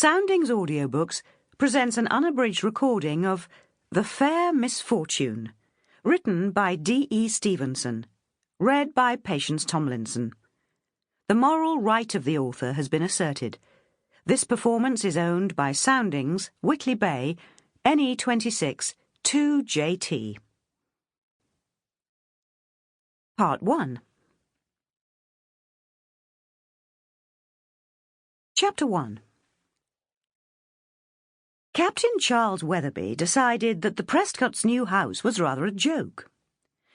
Soundings Audiobooks presents an unabridged recording of The Fair Misfortune, written by D.E. Stevenson, read by Patience Tomlinson. The moral right of the author has been asserted. This performance is owned by Soundings, Whitley Bay, NE26 2JT. Part 1. Chapter 1. Captain Charles Weatherby decided that the Prestcott's new house was rather a joke.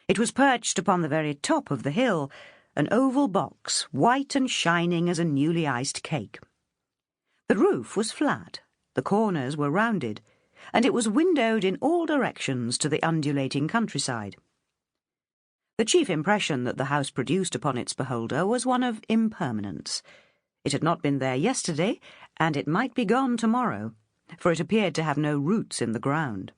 It was perched upon the very top of the hill, an oval box, white and shining as a newly iced cake. The roof was flat, the corners were rounded, and it was windowed in all directions to the undulating countryside. The chief impression that the house produced upon its beholder was one of impermanence. It had not been there yesterday, and it might be gone tomorrow, for it appeared to have no roots in the ground.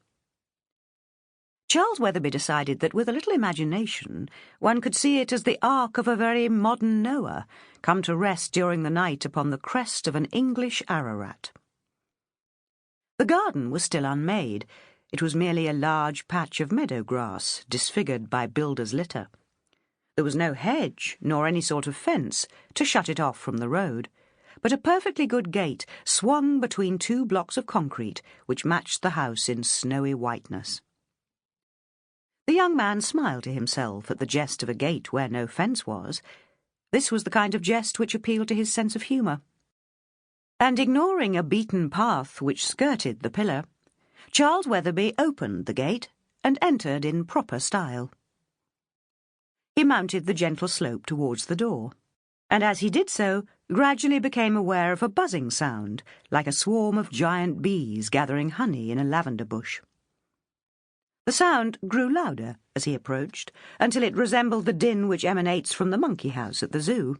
Charles Weatherby decided that with a little imagination one could see it as the ark of a very modern Noah, come to rest during the night upon the crest of an English Ararat. The garden was still unmade. It was merely a large patch of meadow grass, disfigured by builder's litter. There was no hedge, nor any sort of fence, to shut it off from the road, but a perfectly good gate swung between two blocks of concrete which matched the house in snowy whiteness. The young man smiled to himself at the jest of a gate where no fence was. This was the kind of jest which appealed to his sense of humour. And ignoring a beaten path which skirted the pillar, Charles Weatherby opened the gate and entered in proper style. He mounted the gentle slope towards the door, and as he did so, gradually became aware of a buzzing sound, like a swarm of giant bees gathering honey in a lavender bush. The sound grew louder as he approached, until it resembled the din which emanates from the monkey house at the zoo.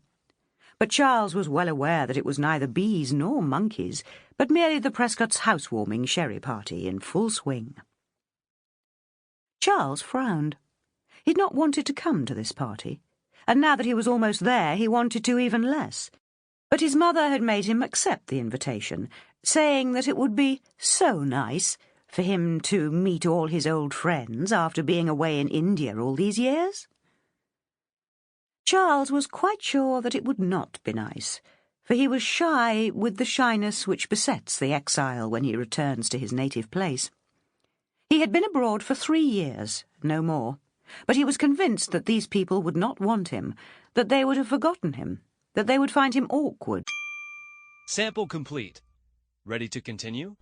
But Charles was well aware that it was neither bees nor monkeys, but merely the Prestcotts' housewarming sherry party in full swing. Charles frowned. He'd not wanted to come to this party, and now that he was almost there he wanted to even less. But his mother had made him accept the invitation, saying that it would be so nice for him to meet all his old friends after being away in India all these years. Charles was quite sure that it would not be nice, for he was shy with the shyness which besets the exile when he returns to his native place. He had been abroad for 3 years, no more, but he was convinced that these people would not want him, that they would have forgotten him, that they would find him awkward. Sample complete. Ready to continue?